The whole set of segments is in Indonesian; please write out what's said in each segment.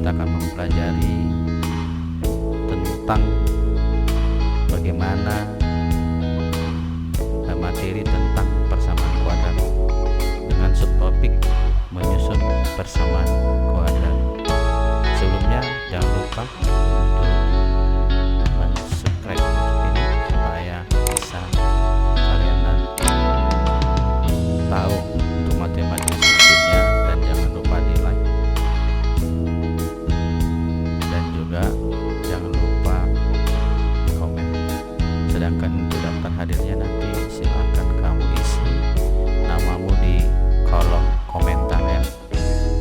kita akan mempelajari tentang bagaimana materi tentang persamaan kuadrat dengan subtopik menyusun persamaan kuadrat. Sebelumnya jangan lupa untuk subscribe ini supaya bisa kalian nanti tahu untuk materi-materi selanjutnya, dan jangan lupa di like dan juga jangan lupa di komen. Sedangkan untuk daftar hadirnya nanti silahkan kamu isi namamu di kolom komentar ya,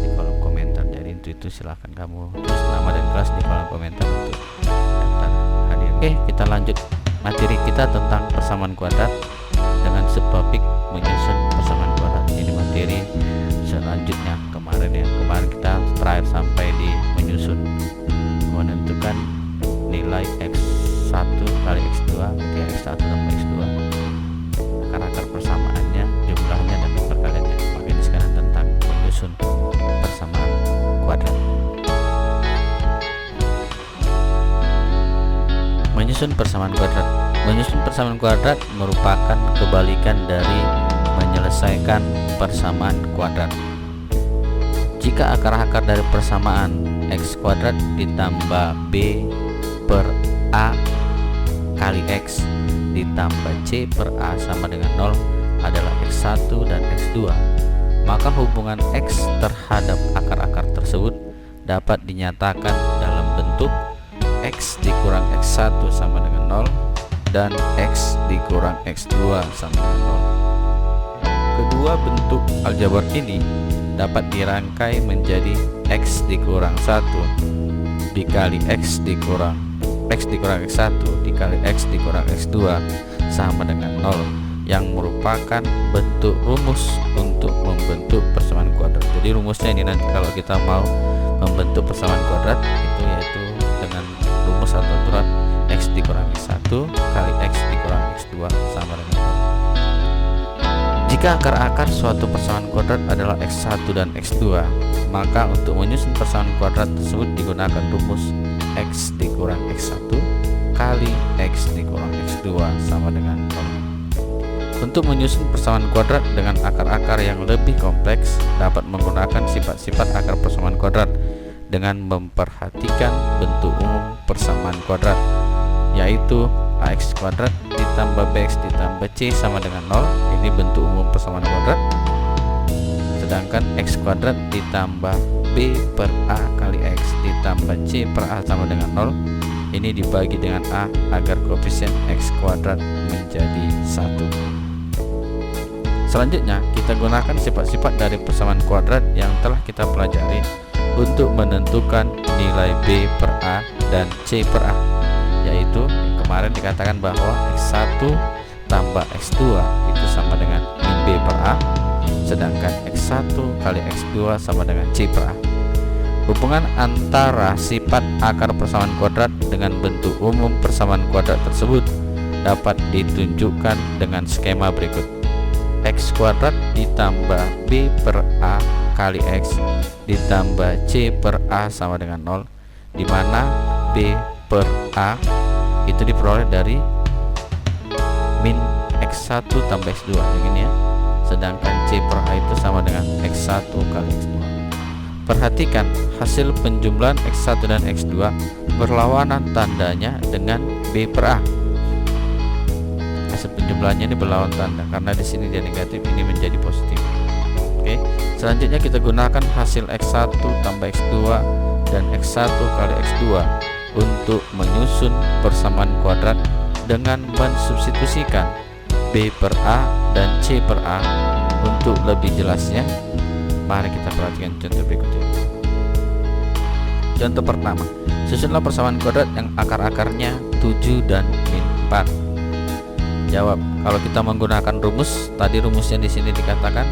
di kolom komentar. Jadi untuk itu silahkan kamu tulis nama dan kelas di kolom komentar untuk daftar hadir. Oke, kita lanjut materi kita tentang persamaan kuadrat dengan subtopik menyusun persamaan kuadrat. Ini materi selanjutnya. Kemarin kita terakhir sampai di menyusun, menentukan nilai x1 kali x2 ketika x1 tambah x2, akar-akar persamaannya, jumlahnya, dan perkaliannya. Maka ini sekarang tentang menyusun persamaan kuadrat. Menyusun persamaan kuadrat. Menyusun persamaan kuadrat merupakan kebalikan dari menyelesaikan persamaan kuadrat. Jika akar-akar dari persamaan x kuadrat ditambah b per a kali x ditambah c per a sama dengan 0 adalah x1 dan x2, maka hubungan x terhadap akar-akar tersebut dapat dinyatakan dalam bentuk x dikurang x1 sama dengan 0 dan x dikurang x2 sama dengan 0. Kedua bentuk aljabar ini dapat dirangkai menjadi x dikurang 1 dikali x dikurang x1 dikali x dikurang x2 sama dengan 0, yang merupakan bentuk rumus untuk membentuk persamaan kuadrat. Jadi rumusnya ini nanti kalau kita mau membentuk persamaan kuadrat itu yaitu dengan rumus atau aturan x dikurang x1 kali x dikurang x2 sama dengan 0. Jika akar-akar suatu persamaan kuadrat adalah x1 dan x2, maka untuk menyusun persamaan kuadrat tersebut digunakan rumus x dikurang x1 kali x dikurang x2 sama dengan 0. Untuk menyusun persamaan kuadrat dengan akar-akar yang lebih kompleks, dapat menggunakan sifat-sifat akar persamaan kuadrat dengan memperhatikan bentuk umum persamaan kuadrat, yaitu ax kuadrat ditambah bx ditambah c sama dengan 0. Ini bentuk umum persamaan kuadrat. Sedangkan x kuadrat ditambah b per a kali x ditambah c per a sama dengan 0. Ini dibagi dengan a agar koefisien x kuadrat menjadi 1. Selanjutnya kita gunakan sifat-sifat dari persamaan kuadrat yang telah kita pelajari untuk menentukan nilai b per a dan c per a, yaitu kemarin dikatakan bahwa x1 tambah x2 itu sama dengan min b per a, sedangkan x1 kali x2 sama dengan c per a. Hubungan antara sifat akar persamaan kuadrat dengan bentuk umum persamaan kuadrat tersebut dapat ditunjukkan dengan skema berikut. X kuadrat ditambah b per a kali x ditambah c per a sama dengan 0, di mana b per a itu diperoleh dari min x1 tambah x2 begini ya, sedangkan c per a itu sama dengan x1 kali x2. Perhatikan hasil penjumlahan x1 dan x2 berlawanan tandanya dengan b per a. Hasil penjumlahannya ini berlawan tanda karena di sini dia negatif, ini menjadi positif. Oke, selanjutnya kita gunakan hasil x1 tambah x2 dan x1 kali x2 untuk menyusun persamaan kuadrat dengan mensubstitusikan b per a dan c per a. Untuk lebih jelasnya, mari kita perhatikan contoh berikut ini. Contoh pertama, susunlah persamaan kuadrat yang akar-akarnya 7 dan min 4. Jawab, kalau kita menggunakan rumus, tadi rumusnya di sini dikatakan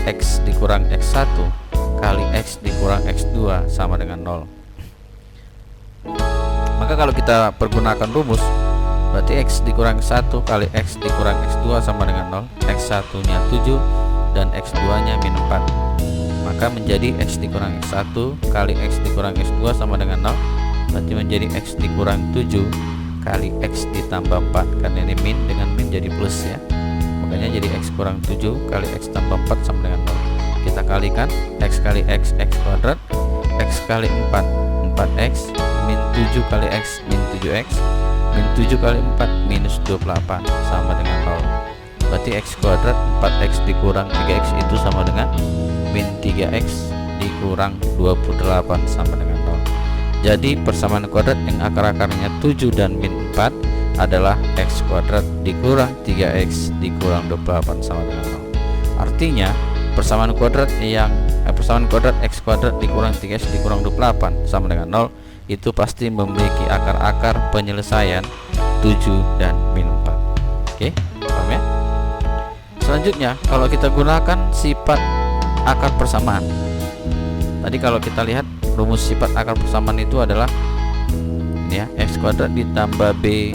x dikurang x1 kali x dikurang x2 sama dengan 0. Maka kalau kita pergunakan rumus, berarti x dikurang 1 kali x dikurang x2 sama dengan 0. X1 nya 7 dan x2 nya min 4. maka menjadi X dikurang X1 kali X dikurang X2 sama dengan 0. Berarti menjadi X dikurang 7 kali X ditambah 4, karena ini min dengan min jadi plus ya, makanya jadi X kurang 7 kali X tambah 4 sama dengan 0. Kita kalikan X kali X, X kuadrat, X kali 4, 4X, min 7 kali X, min 7X, min 7 kali 4, minus 28 sama dengan 0. Berarti X kuadrat 4X dikurang 3X itu sama dengan min 3X dikurang 28 sama dengan 0. Jadi persamaan kuadrat yang akar-akarnya 7 dan min 4 adalah X kuadrat dikurang 3X dikurang 28 sama dengan 0. Artinya persamaan kuadrat X kuadrat dikurang 3X dikurang 28 sama dengan 0 itu pasti memiliki akar-akar penyelesaian 7 dan min 4. Oke, paham ya? Selanjutnya kalau kita gunakan sifat akar persamaan. Tadi kalau kita lihat rumus sifat akar persamaan itu adalah ini ya, X kuadrat ditambah B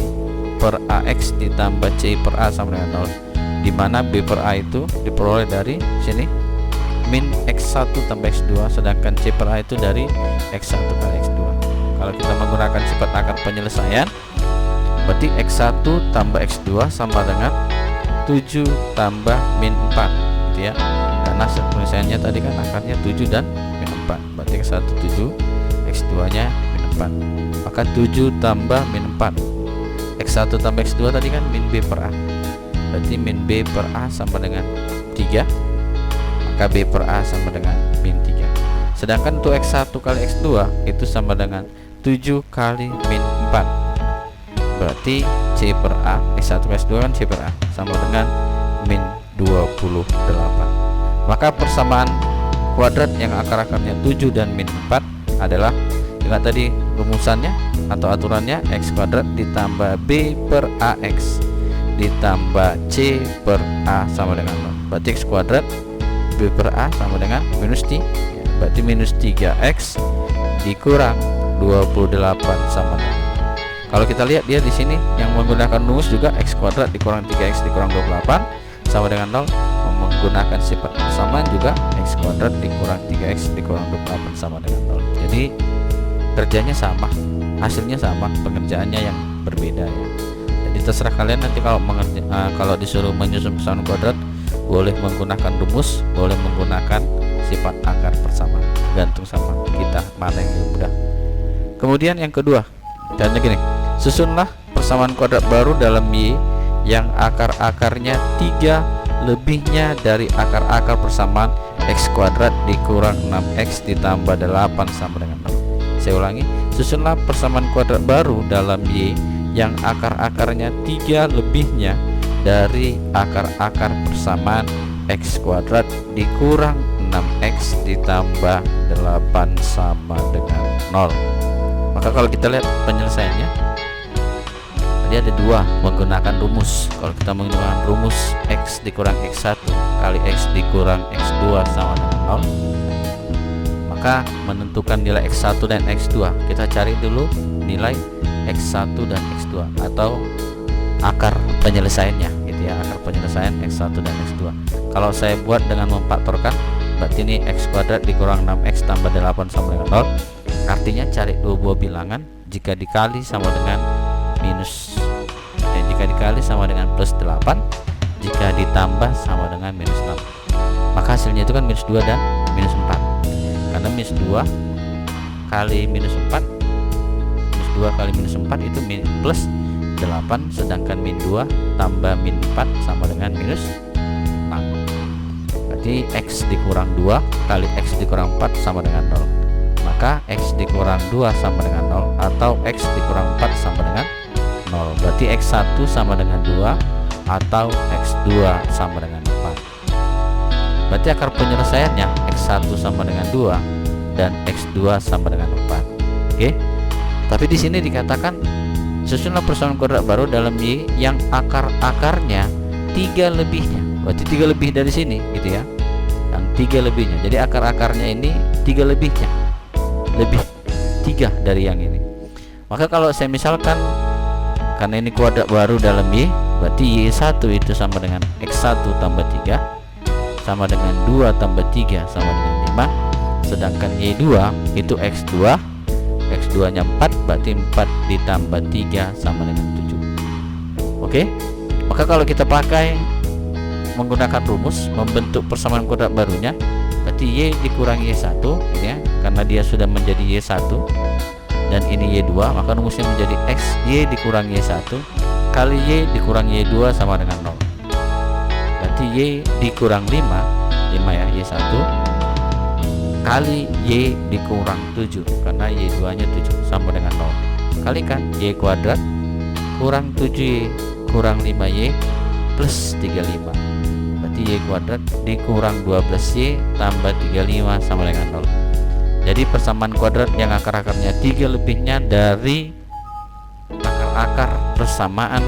per AX ditambah C per A sama dengan 0, dimana B per A itu diperoleh dari sini min X1 tambah X2, sedangkan C per A itu dari X1 kali X2. Kalau kita menggunakan sifat akar penyelesaian, berarti X1 tambah X2 sama dengan 7 tambah min 4 gitu ya, karena penyelesaiannya tadi kan akarnya 7 dan min 4, berarti X1 7, X2 nya min 4, maka 7 tambah min 4, X1 tambah X2 tadi kan min B per A, berarti min B per A sama dengan 3, maka B per A sama dengan min 3. Sedangkan untuk X1 kali X2 itu sama dengan 7 kali min 4, berarti C per A, X1 kali X2 kan C per A sama dengan min 28. Maka persamaan kuadrat yang akar-akarnya 7 dan min 4 adalah, ingat tadi rumusannya atau aturannya, X kuadrat ditambah B per AX ditambah C per A sama dengan 0. Berarti X kuadrat B per A sama dengan minus 3 ya, berarti minus 3X dikurang 28 sama dengan 0. Kalau kita lihat dia di sini yang menggunakan rumus juga X kuadrat dikurang 3X dikurang 28 sama dengan 0, menggunakan sifat persamaan juga X kuadrat dikurang 3X dikurang 28 sama dengan 0. Jadi kerjanya sama, hasilnya sama, pengerjaannya yang berbeda ya. Jadi terserah kalian nanti kalau disuruh menyusun persamaan kuadrat, boleh menggunakan rumus, boleh menggunakan sifat akar persamaan, tergantung sama kita mana yang lebih mudah. Kemudian yang kedua, dan gini, susunlah persamaan kuadrat baru dalam Y yang akar-akarnya 3 lebihnya dari akar-akar persamaan X kuadrat dikurang 6X ditambah 8 sama dengan 0. Saya ulangi, susunlah persamaan kuadrat baru dalam Y yang akar-akarnya 3 lebihnya dari akar-akar persamaan X kuadrat dikurang 6X ditambah 8 sama dengan 0. Maka kalau kita lihat penyelesaiannya, tadi ada 2 menggunakan rumus. Kalau kita menggunakan rumus X dikurang X1 kali X dikurang X2 sama dengan 0, maka menentukan nilai X1 dan X2 kita cari dulu nilai X1 dan X2 atau akar penyelesaiannya gitu ya, akar penyelesaian X1 dan X2. Kalau saya buat dengan memfaktorkan, berarti ini X kuadrat dikurang 6X tambah 8 sama dengan 0. Artinya cari dua buah bilangan, jika dikali sama dengan minus jika dikali sama dengan plus 8, jika ditambah sama dengan minus 6, maka hasilnya itu kan minus 2 dan minus 4, karena minus 2 kali minus 4, minus 2 kali minus 4 itu plus 8, sedangkan min 2 tambah min 4 sama dengan minus 6. Berarti X dikurang 2 kali X dikurang 4 sama dengan 0, maka X dikurang 2 sama dengan 0 atau X dikurang 4 sama dengan 0. Berarti X1 sama dengan 2 atau X2 sama dengan 4. Berarti akar penyelesaiannya X1 sama dengan 2 dan X2 sama dengan 4. Oke. Tapi di sini dikatakan susunlah persamaan kuadrat baru dalam Y yang akar-akarnya 3 lebihnya. Berarti 3 lebih dari sini gitu ya. Yang 3 lebihnya. Jadi akar-akarnya ini 3 lebihnya. Lebih 3 dari yang ini. Maka kalau saya misalkan, karena ini kuadrat baru dalam Y, berarti Y1 itu sama dengan X1 tambah 3 sama dengan 2 tambah 3 sama dengan 5, sedangkan Y2 itu X2 nya 4, berarti 4 ditambah 3 sama dengan 7. Oke, maka kalau kita pakai menggunakan rumus membentuk persamaan kuadrat barunya, berarti Y dikurangi Y1 ini ya, karena dia sudah menjadi Y1 dan ini Y2, maka rumusnya menjadi X Y dikurangi Y1 kali Y dikurangi Y2 sama dengan 0. Berarti Y dikurang 5 ya, Y1 kali Y dikurang 7, karena Y2 nya 7 sama dengan 0. Kalikan Y kuadrat kurang 7Y kurang 5Y plus 35, berarti Y kuadrat dikurang 12Y tambah 35 sama dengan 0. Jadi persamaan kuadrat yang akar-akarnya 3 lebihnya dari akar-akar persamaan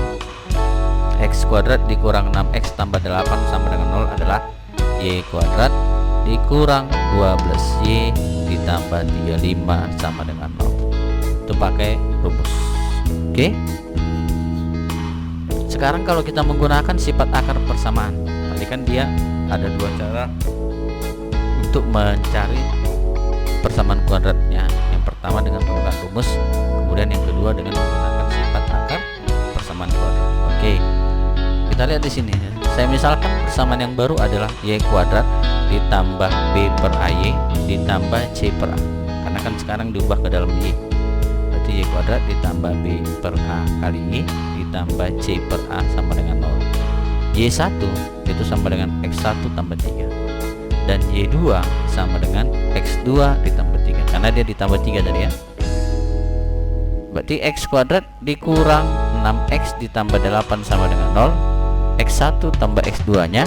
X kuadrat dikurang 6X tambah 8 sama dengan 0 adalah Y kuadrat dikurang 12Y ditambah 35 sama dengan 0. Itu pakai rumus. Oke. Sekarang kalau kita menggunakan sifat akar persamaan, tadi kan dia ada 2 cara untuk mencari persamaan kuadratnya. Yang pertama dengan menggunakan rumus, kemudian yang kedua dengan menggunakan sifat akar persamaan kuadrat. Oke. Kita lihat di sini. Saya misalkan persamaan yang baru adalah Y kuadrat ditambah B per AY ditambah C per A, karena kan sekarang diubah ke dalam Y. Berarti Y kuadrat ditambah B per A kali Y ditambah C per A sama dengan 0. Y1 itu sama dengan X1 tambah 3, dan Y2 sama dengan X2 ditambah 3, karena dia ditambah 3 tadi ya. Berarti X kuadrat dikurang 6X ditambah 8 sama dengan 0. X1 tambah X2 nya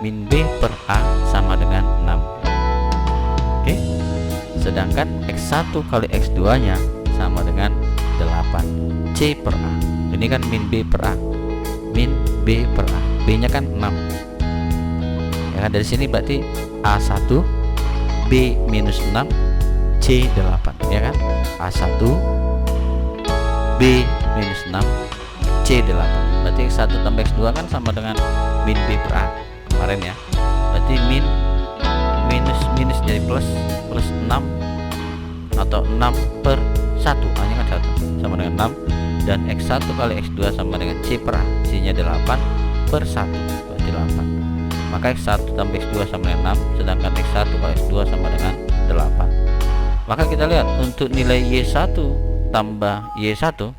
min B per A sama dengan 6. Oke. Sedangkan X1 kali X2 nya sama dengan 8 C per A. Ini kan min B per A, min B per A, B nya kan 6 ya kan. Dari sini berarti A1 B minus 6 C 8 ya kan. A1 B minus 6 C 8, berarti X1 tambah X2 kan sama dengan min B per A kemarin ya. Berarti min minus jadi plus 6 atau 6 per 1, hanya kan 1 sama dengan 6, dan X1 kali X2 sama dengan C per A, C nya 8 per 1 berarti 8. Maka X1 tambah X2 sama dengan 6, sedangkan X1 kali X2 sama dengan 8. Maka kita lihat untuk nilai Y1 tambah Y1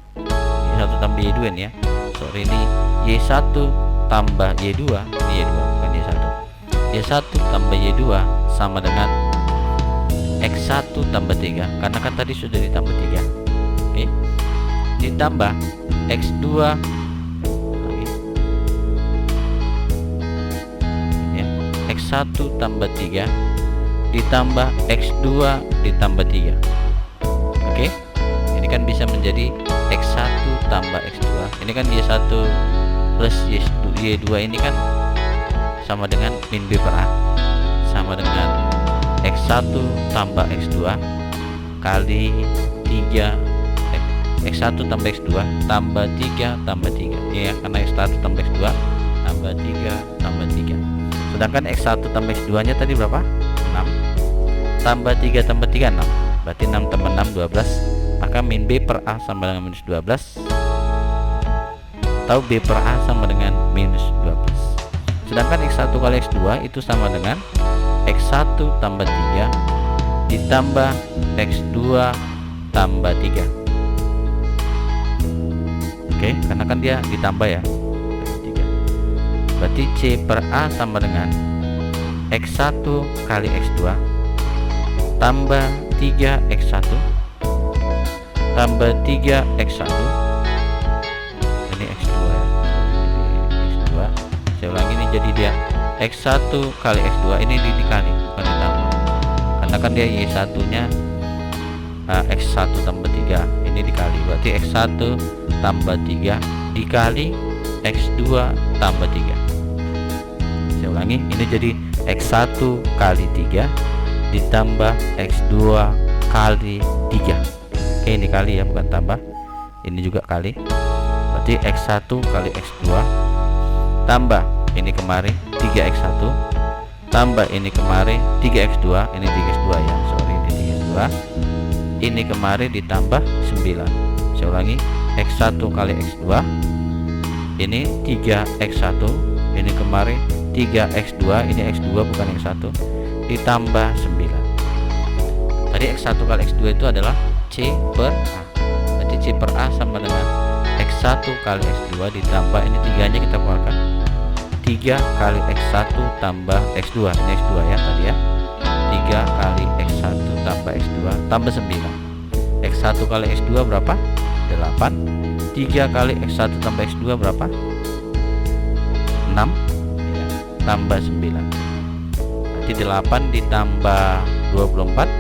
tambah Y2 ini ya. Sorry, ini Y1 tambah Y2, ini Y2 bukan Y1. Y1 tambah Y2 sama dengan X1 tambah 3, karena kan tadi sudah ditambah 3. Oke. Ditambah X2 lagi. Ya, X1 tambah 3 ditambah X2 ditambah 3. Oke. Ini kan bisa menjadi X1 tambah X2. Ini kan Y1 plus Y2 ini kan sama dengan min B per A, sama dengan X1 tambah X2 kali 3 X1 tambah X2 tambah 3 tambah 3 ya, karena X1 tambah X2 tambah 3 tambah 3. Sedangkan X1 tambah X2 nya tadi berapa? 6 tambah 3 tambah 3 6, berarti 6 tambah 6 12. Maka min B per A sama dengan minus 12 atau B per A sama dengan minus 12. Sedangkan X1 kali X2 itu sama dengan X1 tambah 3 ditambah X2 tambah 3. Oke, karena kan dia ditambah ya, 3. Berarti C per A sama dengan X1 kali X2 tambah 3X1 tambah 3X1, ini X2 ya, ini X2. Saya ulangi, ini jadi dia X1 kali X2, ini dikali bukan ditambah, karena kan dia Y1 nya X1 tambah 3, ini dikali, berarti X1 tambah 3 dikali X2 tambah 3. Saya ulangi, ini jadi X1 kali 3 ditambah X2 kali 3. Oke, ini kali ya, bukan tambah. Ini juga kali. Berarti X1 kali X2 tambah ini kemarin 3X1 tambah ini kemarin 3x2, ini 3x2 ya, sorry ini 3x2, ini kemarin ditambah 9. Saya ulangi, x1 kali x2, ini 3x1, ini kemarin 3x2, ini x2 bukan x1, ditambah 9. Tadi x1 kali x2 itu adalah C per A. Jadi C per A sama dengan x1 kali x2 ditambah ini 3 nya kita keluarkan, 3 kali x1 tambah x2, ini x2 ya tadi ya, 3 kali x1 tambah x2 tambah 9. x1 kali x2 berapa? 8. 3 kali x1 tambah x2 berapa? 6 ya, tambah 9. Berarti 8 ditambah 24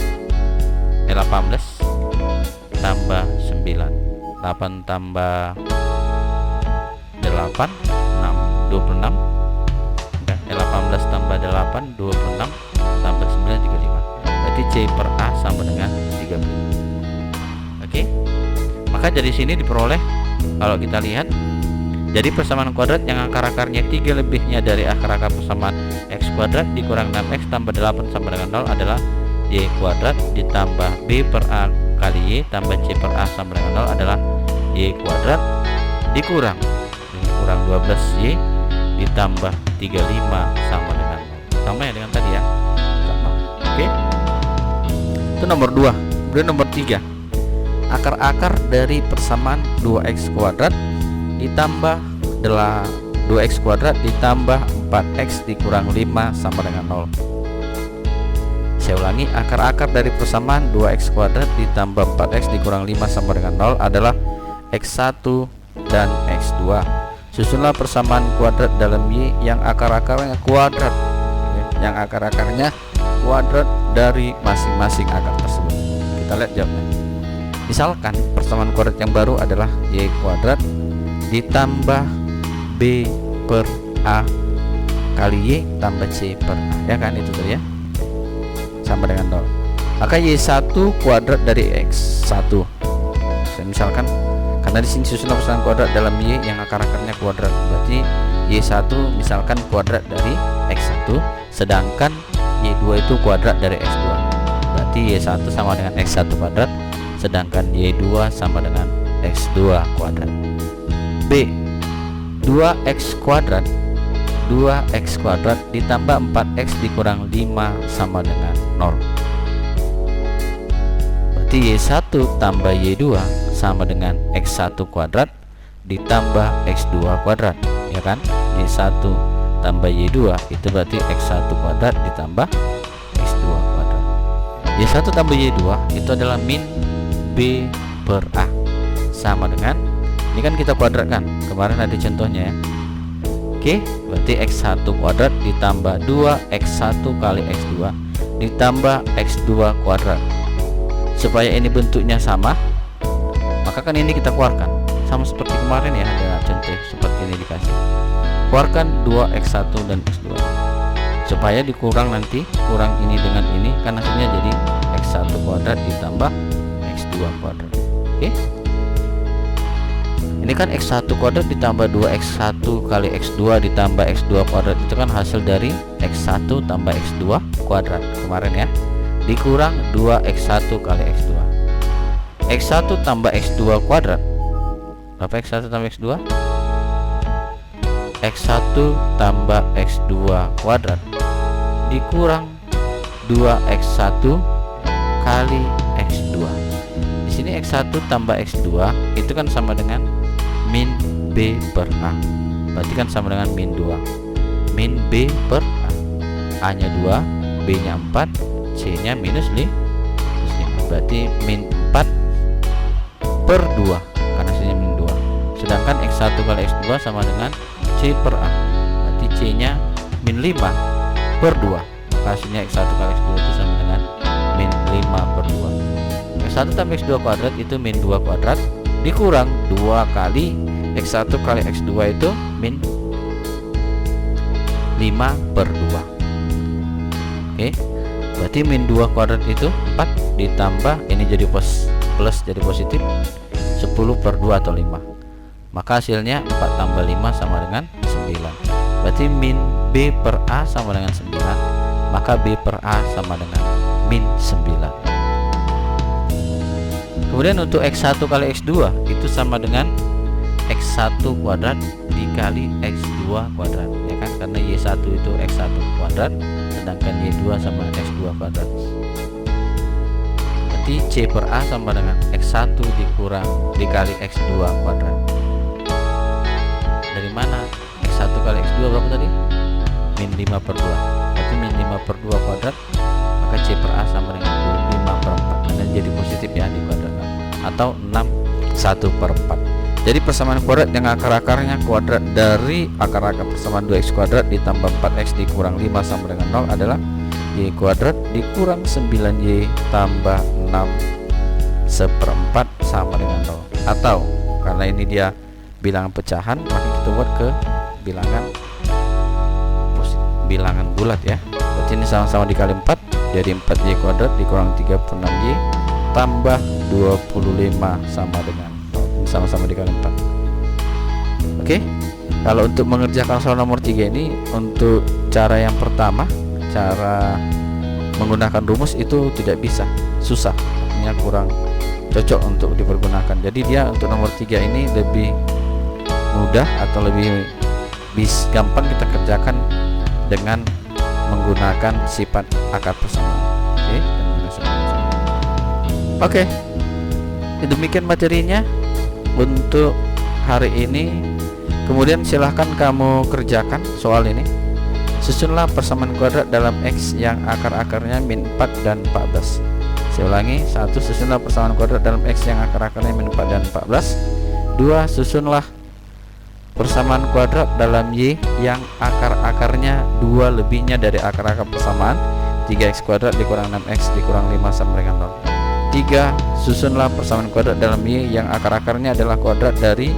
18 tambah 9. 8 tambah 8 6 26. 18 tambah 8 26 tambah 9 35. Berarti C per A sama dengan 35. Oke. Maka dari sini diperoleh, kalau kita lihat, jadi persamaan kuadrat yang akar-akarnya 3 lebihnya dari akar-akar persamaan x kuadrat dikurang 6x tambah 8 sama dengan 0 adalah y kuadrat ditambah b per a kali y tambah c per a sama dengan 0 adalah y kuadrat dikurang 12y ditambah 35 sama dengan 0. Sama ya dengan tadi ya, sama. Oke, itu nomor 2. Kemudian nomor 3, akar-akar dari persamaan 2x kuadrat ditambah 2x kuadrat ditambah 4x dikurang 5 sama dengan 0. Saya ulangi, akar-akar dari persamaan 2x kuadrat ditambah 4x dikurang 5 sama dengan 0 adalah x1 dan x2. Susunlah persamaan kuadrat dalam y yang akar-akarnya kuadrat, yang akar-akarnya kuadrat dari masing-masing akar tersebut. Kita lihat jawabnya. Misalkan persamaan kuadrat yang baru adalah y kuadrat ditambah b per a kali y tambah c per a, ya kan, itu tadi ya, sama dengan 0. Maka y1 kuadrat dari x1. Misalkan karena di sini susunan persamaan kuadrat dalam y yang akar-akarnya kuadrat, berarti y1 misalkan kuadrat dari x1, sedangkan y2 itu kuadrat dari x2. Berarti y1 sama dengan x1 kuadrat, sedangkan y2 sama dengan x2 kuadrat. B, 2x kuadrat ditambah 4x dikurang 5 sama dengan 0. Berarti y1 tambah y2 sama dengan x1 kuadrat ditambah x2 kuadrat, ya kan? Y1 tambah y2 itu berarti x1 kuadrat ditambah x2 kuadrat. Y1 tambah y2 itu adalah min b per a sama dengan, ini kan kita kuadratkan, kemarin ada contohnya ya. Oke, berarti x1 kuadrat ditambah 2x1 kali x2 ditambah x2 kuadrat. Supaya ini bentuknya sama, maka kan ini kita keluarkan, sama seperti kemarin ya, ada contoh seperti ini dikasih. Keluarkan 2x1 dan x2 supaya dikurang, nanti kurang ini dengan ini kan hasilnya jadi x1 kuadrat ditambah x2 kuadrat. Oke, ini kan x1 kuadrat ditambah 2x1 kali x2 ditambah x2 kuadrat, itu kan hasil dari x1 tambah x2 kuadrat kemarin ya, dikurang 2x1 kali x2. x1 tambah x2 kuadrat, berapa x1 tambah x2? x1 tambah x2 kuadrat dikurang 2x1 kali x2. Di sini x1 tambah x2 itu kan sama dengan min b per a, berarti kan sama dengan min 2. Min b per a, a nya 2, b nya 4, c nya minus 5, berarti min 4 per 2 karena hasilnya min 2. Sedangkan x1 kali x2 sama dengan c per a, berarti c nya min 5 per 2, maka hasilnya x1 kali x2 itu sama dengan min 5 per 2. x1 tambah x2 kuadrat itu min 2 kuadrat dikurang 2 kali x1 kali x2 itu min 5 per 2. Oke, berarti min 2 kuadrat itu 4 ditambah ini jadi plus jadi positif 10 per 2 atau 5, maka hasilnya 4 tambah 5 sama dengan 9. Berarti min b per a sama dengan 9 maka B per A sama dengan min 9. Kemudian untuk X1 kali X2 itu sama dengan X1 kuadrat dikali X2 kuadrat, ya kan, karena Y1 itu X1 kuadrat sedangkan Y2 sama X2 kuadrat. Berarti C per A sama dengan X1 dikali X2 kuadrat. Dari mana? X1 kali X2 berapa tadi? Min 5 per 2. Berarti min 5 per 2 kuadrat, maka C per A sama dengan 5 per 4. Karena jadi positif ya di kuadrat, atau 6 1 per 4. Jadi persamaan kuadrat yang akar-akarnya kuadrat dari akar-akar persamaan 2x kuadrat ditambah 4x dikurang 5 sama dengan 0 adalah y kuadrat dikurang 9y tambah 6 1/4 sama dengan 0. Atau karena ini dia bilangan pecahan, maka kita buat ke bilangan bulat ya. Berarti ini sama-sama dikali 4, jadi 4y kuadrat dikurang 36y tambah 25 sama dengan 0. Ini sama-sama dikali 4. Oke. Kalau untuk mengerjakan soal nomor 3 ini, untuk cara yang pertama, cara menggunakan rumus itu tidak bisa, susah, artinya kurang cocok untuk dipergunakan. Jadi dia untuk nomor 3 ini lebih mudah atau lebih gampang kita kerjakan dengan menggunakan sifat akar persamaan. Oke, demikian materinya untuk hari ini. Kemudian silahkan kamu kerjakan soal ini. Susunlah persamaan kuadrat dalam X yang akar-akarnya min 4 dan 14. Saya ulangi, 1. Susunlah persamaan kuadrat dalam X yang akar-akarnya min 4 dan 14. 2. Susunlah persamaan kuadrat dalam Y yang akar-akarnya 2 lebihnya dari akar-akar persamaan 3x kuadrat dikurang 6x dikurang 5 sama dengan 0. 3. Susunlah persamaan kuadrat dalam Y yang akar-akarnya adalah kuadrat dari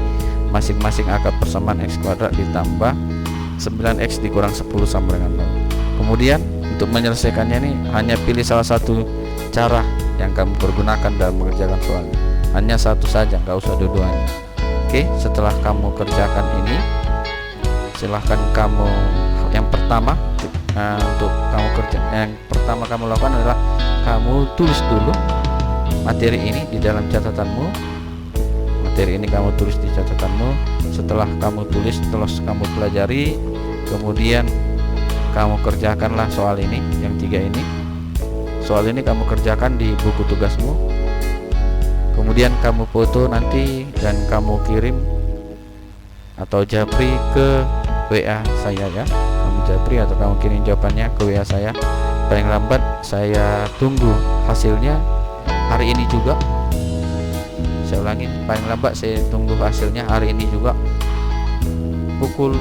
masing-masing akar persamaan x kuadrat ditambah 9x dikurang 10 sama dengan 0. Kemudian untuk menyelesaikannya ini hanya pilih salah satu cara yang kamu pergunakan dalam mengerjakan soal. Hanya satu saja, nggak usah dua-duanya. Oke, setelah kamu kerjakan ini, silahkan kamu yang pertama yang pertama kamu lakukan adalah kamu tulis dulu materi ini di dalam catatanmu. Materi ini kamu tulis di catatanmu. Setelah kamu tulis, setelah kamu pelajari, kemudian kamu kerjakanlah soal ini, yang 3 ini. Soal ini kamu kerjakan di buku tugasmu. Kemudian kamu foto nanti dan kamu kirim atau japri ke WA saya ya. Kamu japri atau kamu kirim jawabannya ke WA saya. Paling lambat saya tunggu hasilnya hari ini juga. Saya ulangi, paling lambat saya tunggu hasilnya hari ini juga pukul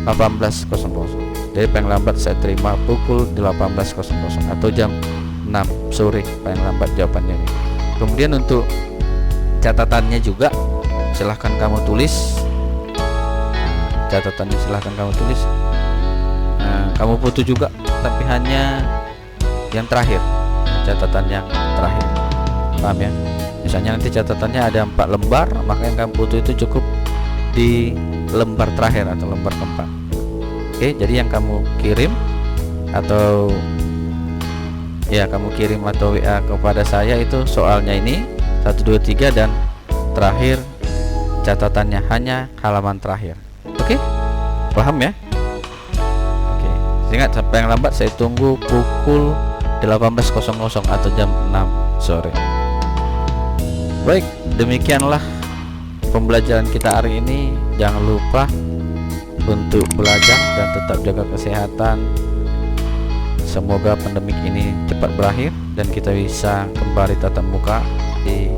18.00. Jadi paling lambat saya terima pukul 18.00 atau jam 6 sore paling lambat jawabannya ini. Kemudian untuk catatannya juga silahkan kamu tulis. Catatannya silahkan kamu tulis. Kamu foto juga, tapi hanya yang terakhir, catatan yang terakhir. Paham ya? Misalnya nanti catatannya ada 4 lembar, maka yang kamu foto itu cukup di lembar terakhir atau lembar keempat. Oke, jadi yang kamu kirim atau WA kepada saya itu soalnya ini 1, 2, 3 dan terakhir catatannya hanya halaman terakhir. Oke? Paham ya? Oke. Ingat, sampai yang lambat saya tunggu pukul 18.00 atau jam 6 sore. Baik, demikianlah pembelajaran kita hari ini. Jangan lupa untuk belajar dan tetap jaga kesehatan. Semoga pandemik ini cepat berakhir dan kita bisa kembali tatap muka di